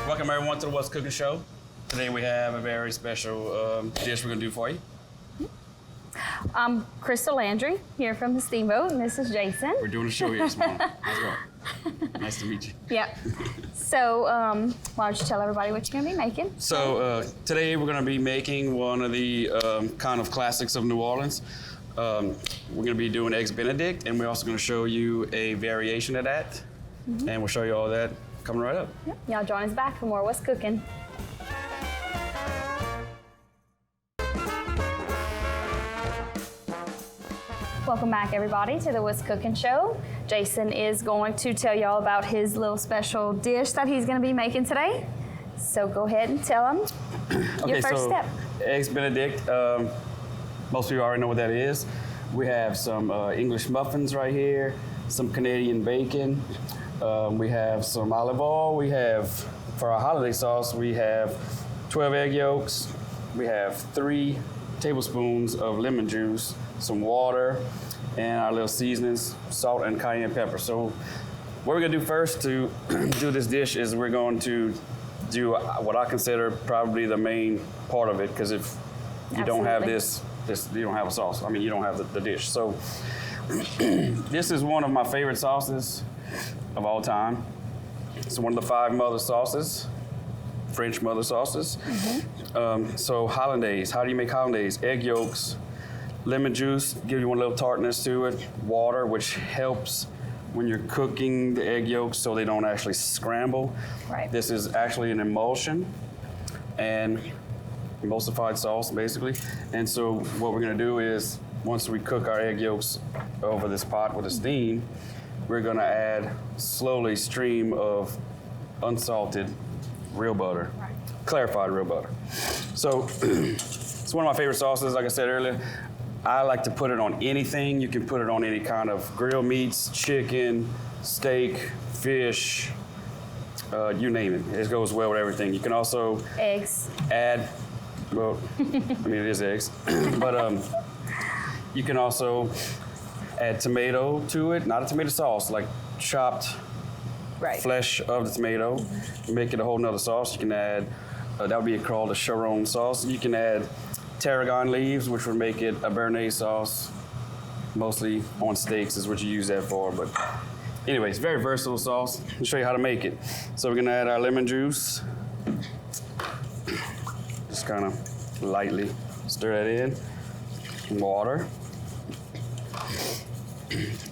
Welcome everyone to the What's Cooking Show. Today we have a very special dish we're gonna do for you. I'm Crystal Landry, here from the Steamboat, and this is Jason. We're doing a show here this morning. How's it going? Nice to meet you. Yep. So, why don't you tell everybody what you're gonna be making? So today we're gonna be making one of the kind of classics of New Orleans. We're gonna be doing Eggs Benedict, and we're also gonna show you a variation of that. And we'll show you all that coming right up. Yep. Y'all join us back for more What's Cooking. Welcome back, everybody, to the What's Cooking Show. Jason is going to tell y'all about his little special dish that he's going to be making today. So go ahead and tell him your first step. Eggs Benedict, most people already know what that is. We have some English muffins right here, some Canadian bacon. We have some olive oil. We have, for our holiday sauce, we have 12 egg yolks. We have 3 tablespoons of lemon juice, some water, and our little seasonings, salt and cayenne pepper. So what we're gonna do first to do this dish is we're going to do what I consider probably the main part of it, because if you don't have this, you don't have a sauce. I mean, you don't have the dish. So this is one of my favorite sauces of all time. It's one of the 5 mother sauces, French mother sauces. So Hollandaise, how do you make Hollandaise? Egg yolks, lemon juice, give you one little tartness to it, water, which helps when you're cooking the egg yolks so they don't actually scramble. Right. This is actually an emulsion and emulsified sauce, basically. And so what we're gonna do is, once we cook our egg yolks over this pot with a steam, we're gonna add slowly stream of unsalted real butter, clarified real butter. So it's one of my favorite sauces, like I said earlier. I like to put it on anything. You can put it on any kind of grilled meats, chicken, steak, fish, you name it. It goes well with everything. You can also Eggs. add, well, I mean, it is eggs, but you can also add tomato to it, not a tomato sauce, like chopped flesh of the tomato, make it a whole nother sauce. You can add, that would be called a Charon sauce. You can add tarragon leaves, which would make it a béarnaise sauce. Mostly on steaks is what you use that for, but anyway, it's a very versatile sauce. I'll show you how to make it. So we're gonna add our lemon juice. Just kind of lightly stir that in. Water.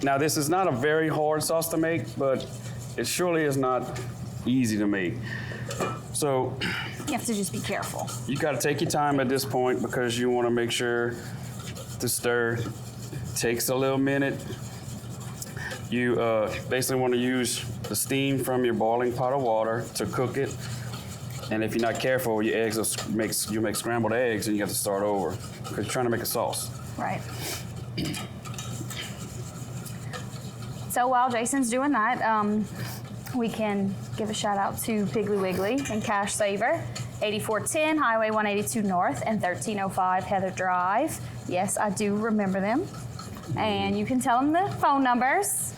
Now this is not a very hard sauce to make, but it surely is not easy to make. So You have to just be careful. you gotta take your time at this point, because you wanna make sure to stir. Takes a little minute. You basically wanna use the steam from your boiling pot of water to cook it. And if you're not careful, your eggs will make scrambled eggs, and you have to start over, because you're trying to make a sauce. Right. So while Jason's doing that, we can give a shout out to Piggly Wiggly and Cash Saver, 8410 Highway 182 North and 1305 Heather Drive. Yes, I do remember them. And you can tell them the phone numbers.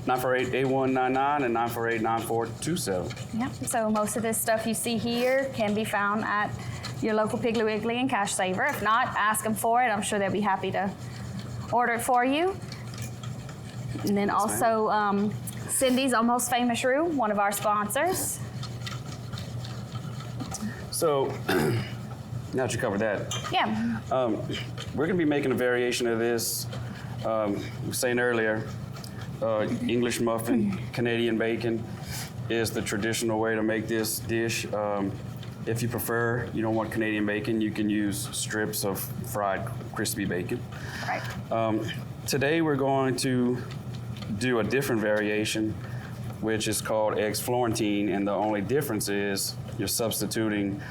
948-8199 and 948-9427. Yep. So most of this stuff you see here can be found at your local Piggly Wiggly and Cash Saver. If not, ask them for it. I'm sure they'll be happy to order it for you. And then also Cindy's Almost Famous Roux, one of our sponsors. So now that you covered that, Yeah. we're gonna be making a variation of this. We were saying earlier, English muffin, Canadian bacon is the traditional way to make this dish. If you prefer, you don't want Canadian bacon, you can use strips of fried crispy bacon. Right. Today we're going to do a different variation, which is called Eggs Florentine, and the only difference is you're substituting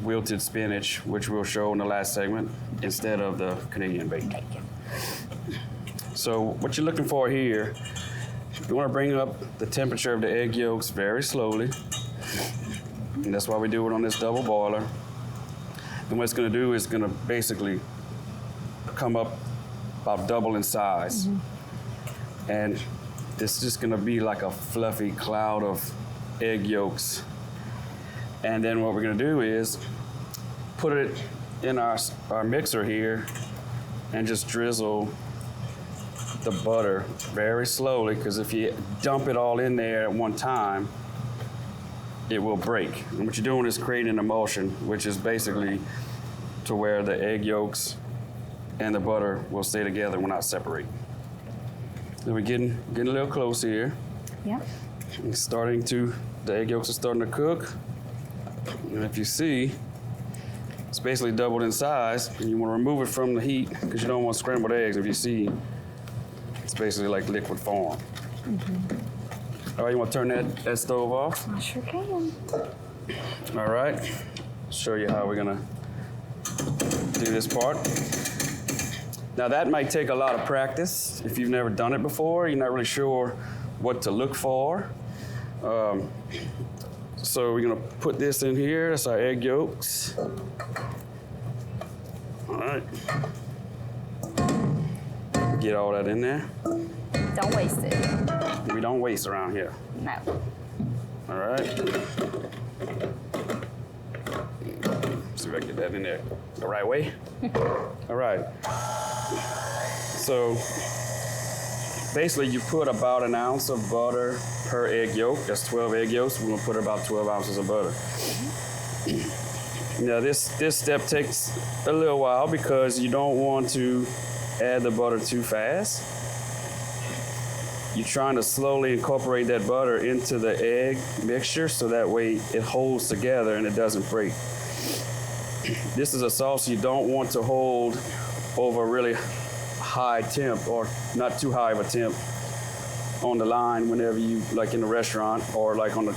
wilted spinach, which we'll show in the last segment, instead of the Canadian bacon. So what you're looking for here, you want to bring up the temperature of the egg yolks very slowly, and that's why we do it on this double boiler. And what it's going to do is going to basically come up about double in size. And it's just gonna be like a fluffy cloud of egg yolks And then what we're gonna do is put it in our mixer here and just drizzle the butter very slowly, because if you dump it all in there at one time, it will break. And what you're doing is creating an emulsion, which is basically to where the egg yolks and the butter will stay together, will not separate. Then we're getting a little close here. Yep. The egg yolks are starting to cook. And if you see, it's basically doubled in size, and you want to remove it from the heat because you don't want scrambled eggs. If you see, it's basically like liquid form. All right, you want to turn that stove off? I sure can. All right, show you how we're gonna do this part. Now that might take a lot of practice. If you've never done it before, you're not really sure what to look for. So we're gonna put this in here. That's our egg yolks. All right. Get all that in there. Don't waste it. We don't waste around here. No. All right. See if I can get that in there the right way. All right. So basically you put about an ounce of butter per egg yolk. That's 12 egg yolks. We're gonna put about 12 ounces of butter. Now this step takes a little while because you don't want to add the butter too fast. You're trying to slowly incorporate that butter into the egg mixture so that way it holds together and it doesn't break. This is a sauce you don't want to hold over a really high temp, or not too high of a temp, on the line whenever you, like in the restaurant or like on the,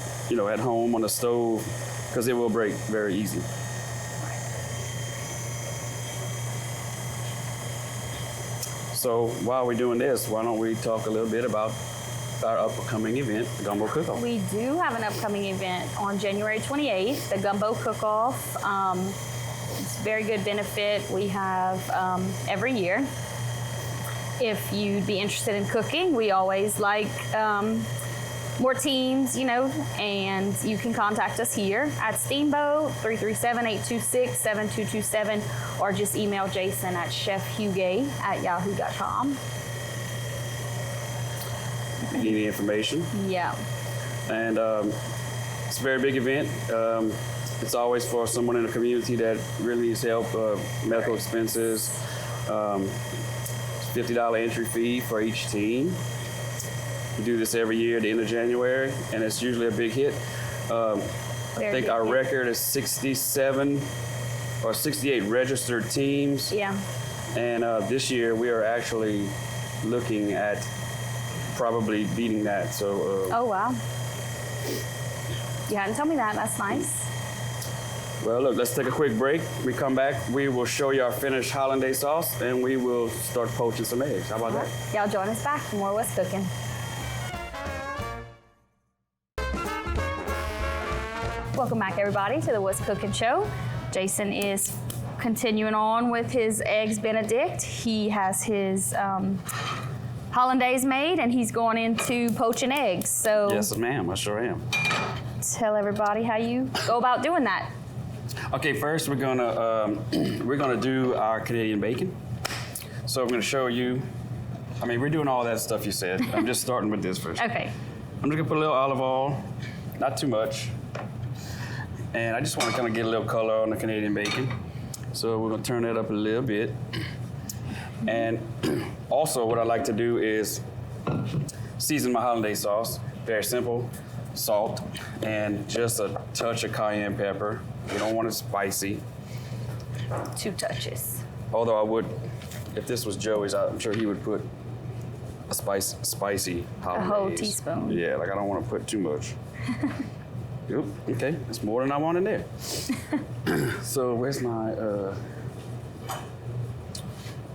at home on the stove, because it will break very easy. So while we're doing this, why don't we talk a little bit about our upcoming event, the Gumbo Cook-Off. We do have an upcoming event on January 28th, the Gumbo Cook-Off. It's a very good benefit we have every year. If you'd be interested in cooking, we always like more teams, and you can contact us here at Steamboat, 337-826-7227, or just email Jason at chefhuguet@yahoo.com. If you need any information. Yeah. And it's a very big event. It's always for someone in the community that really needs help, medical expenses, $50 entry fee for each team. We do this every year at the end of January, and it's usually a big hit. I think our record is 67 or 68 registered teams. Yeah. And this year we are actually looking at probably beating that. So. Oh, wow. You hadn't told me that. That's nice. Well, look, let's take a quick break. We come back, we will show you our finished Hollandaise sauce, and we will start poaching some eggs. How about that? Y'all join us back for more What's Cooking. Welcome back, everybody, to the What's Cooking show. Jason is continuing on with his Eggs Benedict. He has his Hollandaise made, and he's going into poaching eggs. So yes, ma'am, I sure am. Tell everybody how you go about doing that. Okay, first we're gonna do our Canadian bacon. So I'm gonna show you. I mean, we're doing all that stuff you said. I'm just starting with this first. Okay. I'm just gonna put a little olive oil, not too much, and I just want to kind of get a little color on the Canadian bacon. So we're gonna turn that up a little bit. And also, what I like to do is season my Hollandaise sauce. Very simple. Salt and just a touch of cayenne pepper. You don't want it spicy. 2 touches. Although I would, if this was Joey's, I'm sure he would put a spicy Hollandaise. A whole teaspoon. Yeah, like I don't want to put too much. Yep, okay, that's more than I want in there. So where's my,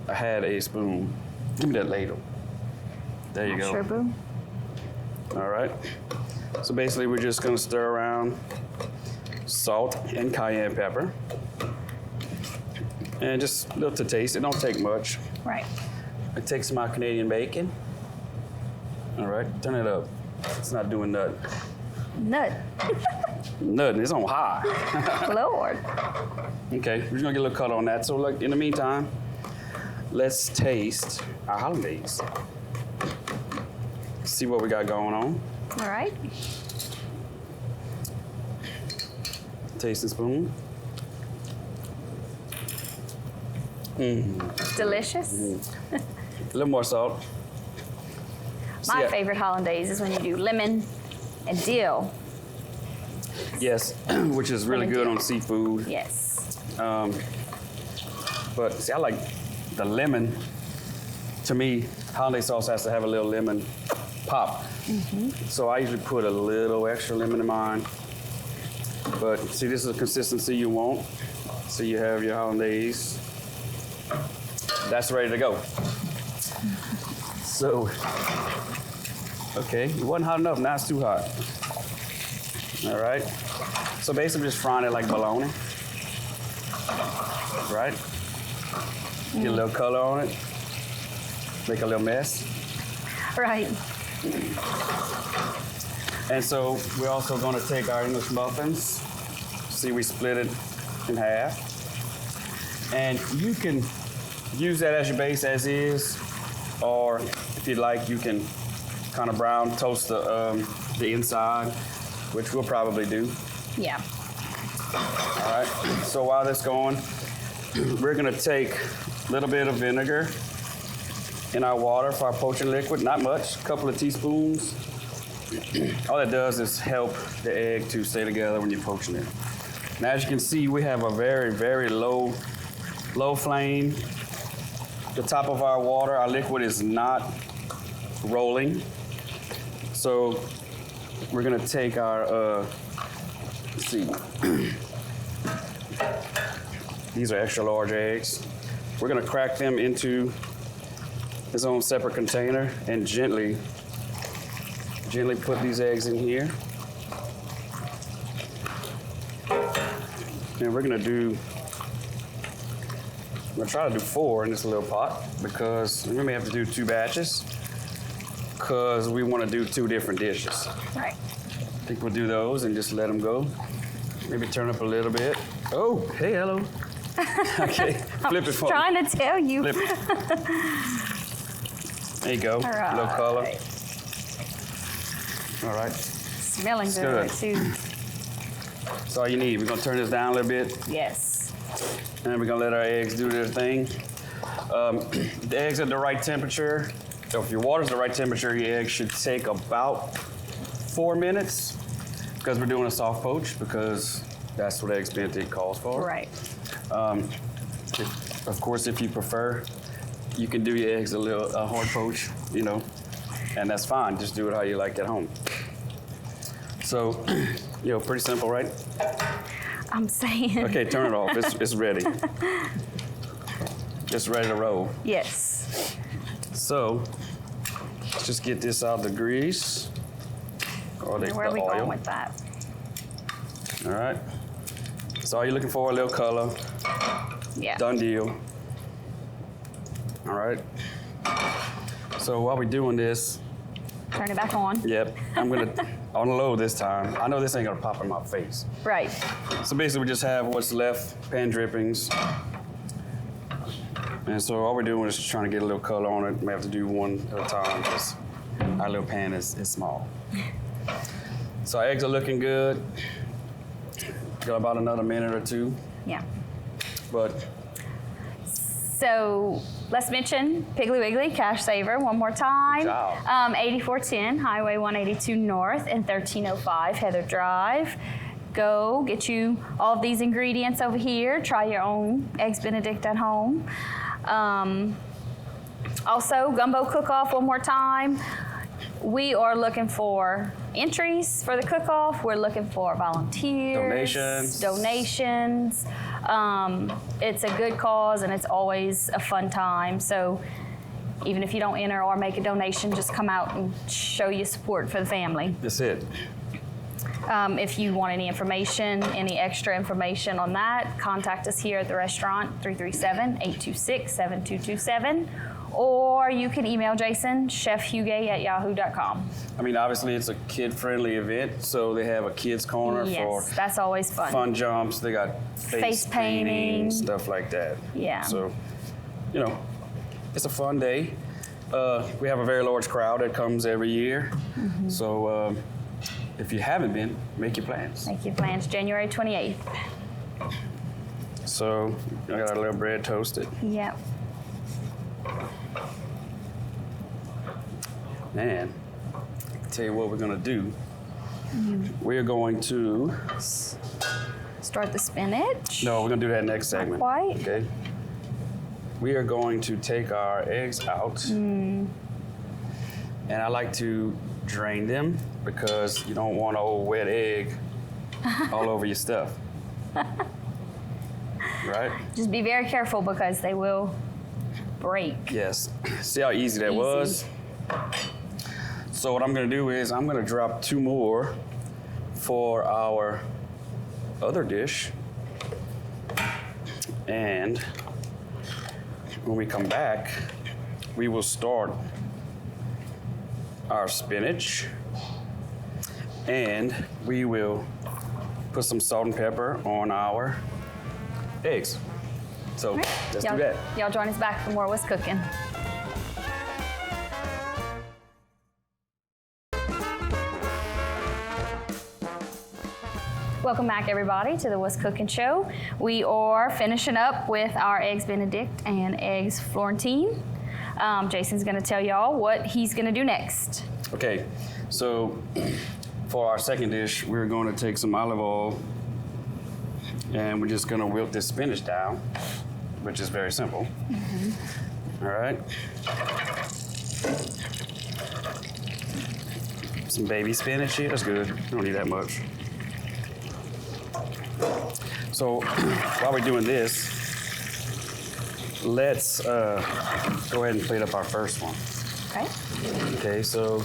I had a spoon. Give me that ladle. There you go. Sure, boo. All right. So basically we're just gonna stir around salt and cayenne pepper. And just a little to taste. It don't take much. Right. I take some of my Canadian bacon. All right, turn it up. It's not doing that. Nut. Nothing. It's on high. Lord. Okay, we're just gonna get a little color on that. So, like, in the meantime, let's taste our hollandaise. See what we got going on. All right. Tasting spoon. Delicious. A little more salt. My favorite hollandaise is when you do lemon and dill. Yes, which is really good on seafood. Yes. But see, I like the lemon. To me, hollandaise sauce has to have a little lemon pop. So I usually put a little extra lemon in mine. But see, this is the consistency you want. So you have your hollandaise. That's ready to go. So, okay, it wasn't hot enough, now it's too hot. All right, so basically just frying it like bologna, right? Get a little color on it, make a little mess. Right. And so we're also gonna take our English muffins. See, we split it in half. And you can use that as your base as is, or if you'd like, you can kind of brown toast the inside, which we'll probably do. Yeah. All right, so while that's going, we're gonna take a little bit of vinegar in our water for our poaching liquid, not much, a couple of teaspoons. All that does is help the egg to stay together when you're poaching it. Now, as you can see, we have a very, very low flame. The top of our water, our liquid is not rolling. So we're gonna take our, let's see. These are extra large eggs. We're gonna crack them into its own separate container and gently put these eggs in here. And we're gonna try to do 4 in this little pot because we may have to do 2 batches because we want to do 2 different dishes. Right. I think we'll do those and just let them go. Maybe turn up a little bit. Oh, hey, hello. Okay, flip it for me. Trying to tell you. Flip it. There you go, All right. little color. All right, Smelling It's good, good. too. that's all you need. We're gonna turn this down a little bit. Yes. And then we're gonna let our eggs do their thing. The eggs at the right temperature. So if your water's the right temperature, your eggs should take about 4 minutes because we're doing a soft poach because that's what Eggs Benedict calls for. Right. Of course, if you prefer, you can do your eggs a hard poach, and that's fine. Just do it how you like at home. So, pretty simple, right? I'm saying. Okay, turn it off. It's ready. It's ready to roll. Yes. So, let's just get this out of the grease. Or the Where are we oil. going with that? All right. So all you're looking for, a little color. Yeah. Done deal. All right. So while we're doing this, Turn it back on. yep, I'm gonna on low this time. I know this ain't gonna pop in my face. Right. So basically we just have what's left, pan drippings. And so all we're doing is just trying to get a little color on it. We have to do one at a time because our little pan is small. So our eggs are looking good. Got about another minute or 2, Yeah. but So let's mention Piggly Wiggly Cash Saver one more time. Good job. 8410 Highway 182 North and 1305 Heather Drive. Go get you all of these ingredients over here. Try your own Eggs Benedict at home. Also, Gumbo Cook-Off one more time. We are looking for entries for the cook-off. We're looking for volunteers. Donations. It's a good cause and it's always a fun time. So even if you don't enter or make a donation, just come out and show your support for the family. that's it. If you want any information, any extra information on that, contact us here at the restaurant, 337-826-7227, or you can email Jason, chefhuguet@yahoo.com. I mean, obviously it's a kid-friendly event, so they have a kids corner for that's always fun. jumps. They got face painting, stuff like that. Yeah. So, you know, it's a fun day. We have a very large crowd that comes every year. So if you haven't been, make your plans. Make your plans. January 28th. So I got our little bread toasted. Yep. And I'll tell you what we're gonna do. We're going to Start the spinach. No, we're gonna do that next segment. Quite. Okay. We are going to take our eggs out. And I like to drain them because you don't want an old wet egg all over your stuff. Right? Just be very careful because they will break. Yes. See how easy that was? So what I'm gonna do is I'm gonna drop 2 more for our other dish. And when we come back, we will start our spinach and we will put some salt and pepper on our eggs. So let's do that. Y'all join us back for more What's Cooking. Welcome back, everybody, to the What's Cooking show. We are finishing up with our Eggs Benedict and Eggs Florentine. Jason's going to tell y'all what he's going to do next. Okay, so for our second dish, we're going to take some olive oil and we're just going to wilt this spinach down, which is very simple. All right. Some baby spinach here, that's good. You don't need that much. So while we're doing this, let's go ahead and plate up our first one. Okay. Okay, so,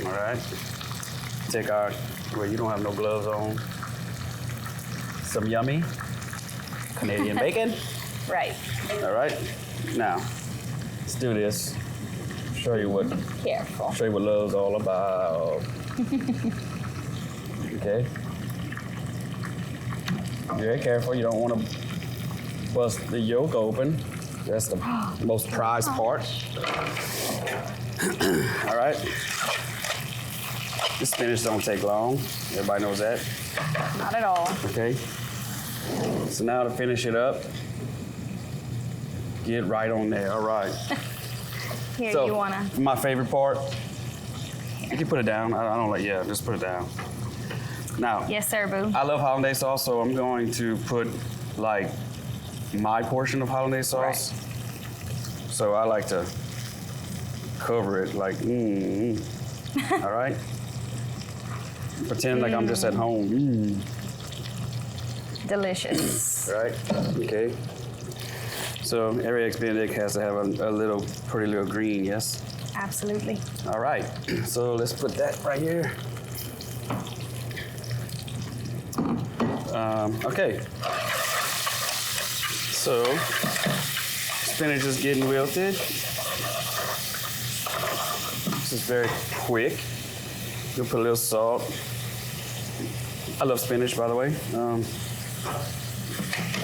all right. Take our, well, you don't have no gloves on. Some yummy Canadian bacon. Right. All right. Now, let's do this. Show you what love's all about. Okay. Very careful. You don't want to bust the yolk open. That's the most prized part. All right. This spinach don't take long. Everybody knows that. Not at all. Okay. So now to finish it up, get right on there. All right. Here, So you wanna? my favorite part. You can put it down. I don't like. Yeah, just put it down. Now. Yes, sir, boo. I love hollandaise sauce, so I'm going to put like my portion of hollandaise sauce. Right. So I like to cover it like, all right? Pretend like I'm just at home. Delicious. Right? Okay. So every Eggs Benedict has to have a little, pretty little green, yes? Absolutely. All right. So let's put that right here. Okay. So spinach is getting wilted. This is very quick. You'll put a little salt. I love spinach, by the way.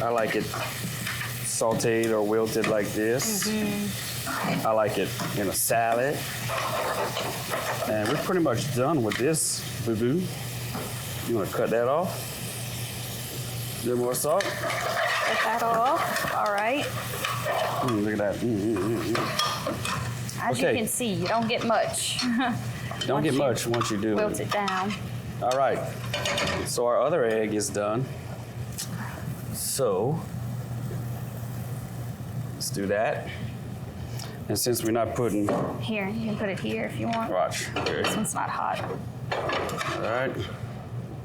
I like it sauteed or wilted like this. I like it in a salad. And we're pretty much done with this, boo-boo. You want to cut that off? A little more salt. Cut that off. All right. Look at that. As you can see, you don't get much. Don't get much once you do Wilt it down. All right. So our other egg is done. So let's do that. And since we're not putting, Here, you can put it here if you want. watch. Here. This one's not hot. All right.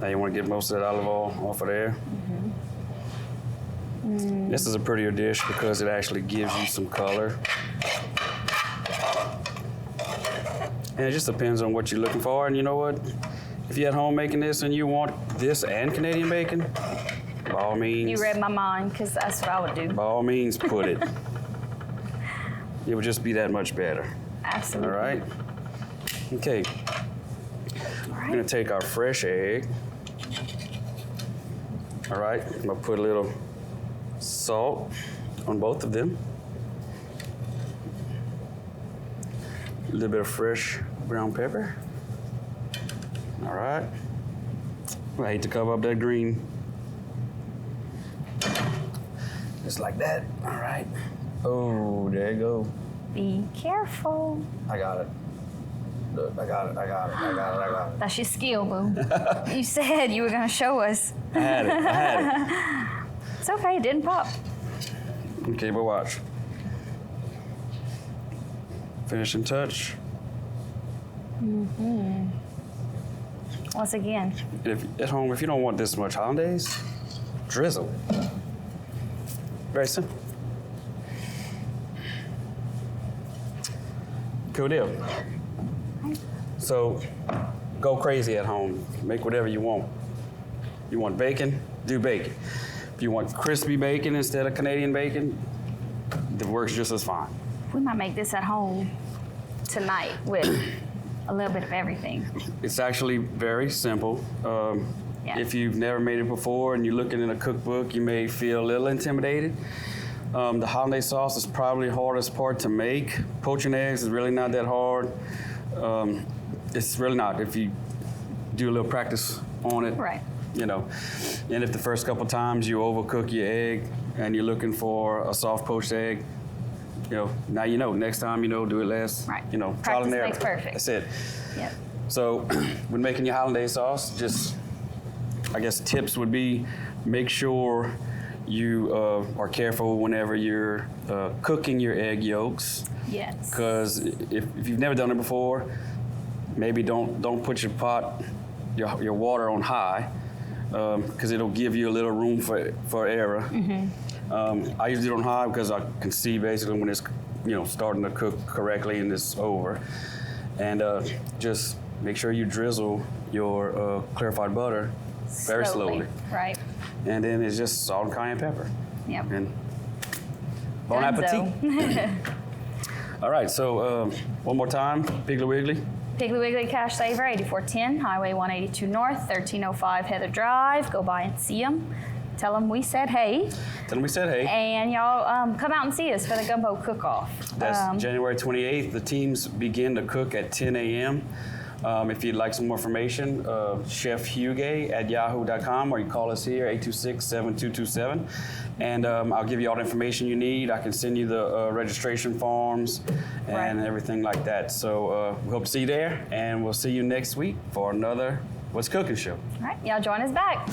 Now you want to get most of that olive oil off of there. This is a prettier dish because it actually gives you some color. And it just depends on what you're looking for. And you know what? If you're at home making this and you want this and Canadian bacon, by all means. You read my mind, because that's what I would do. By all means, put it. It would just be that much better. Absolutely. All right? Okay. All We're gonna right. take our fresh egg. All right, I'm gonna put a little salt on both of them. A little bit of fresh brown pepper. All right. I hate to cover up that green. Just like that. All right. Oh, there you go. Be careful. I got it. Look, I got it. That's your skill, boo. You said you were gonna show us. I had it. It's okay, it didn't pop. Okay, but watch. Finishing touch. Once again. If at home, if you don't want this much hollandaise, drizzle. Very simple. Cool deal. So, go crazy at home. Make whatever you want. You want bacon? Do bacon. If you want crispy bacon instead of Canadian bacon, it works just as fine. We might make this at home tonight with a little bit of everything. It's actually very simple. Yeah. If you've never made it before and you're looking in a cookbook, you may feel a little intimidated. The hollandaise sauce is probably the hardest part to make. Poaching eggs is really not that hard. It's really not if you do a little practice on it. Right. You know, and if the first couple times you overcook your egg and you're looking for a soft poached egg, you know, now you know. Next time, you know, do it less. Right. You know, trial and Practice error. makes perfect. That's it. Yep. So when making your hollandaise sauce, just, I guess tips would be make sure you are careful whenever you're cooking your egg yolks. Yes. Because if you've never done it before, maybe don't put your pot, your water on high, because it'll give you a little room for error. I usually do it on high because I can see basically when it's starting to cook correctly and it's over. And just make sure you drizzle your clarified butter very slowly. Right. And then it's just salt and cayenne pepper. Yep. And bon appetit. Dunzo. All right, so one more time, Piggly Wiggly. Piggly Wiggly Cash Saver, 8410 Highway 182 North, 1305 Heather Drive. Go by and see them. Tell them we said hey. Tell them we said hey. And y'all come out and see us for the gumbo cook-off. That's January 28th. The teams begin to cook at 10 a.m. If you'd like some more information, Chef Huguet at yahoo.com, or you call us here, 826-7227. And I'll give you all the information you need. I can send you the registration forms and everything like that. So we hope to see you there, and we'll see you next week for another What's Cooking show. All right, y'all join us back.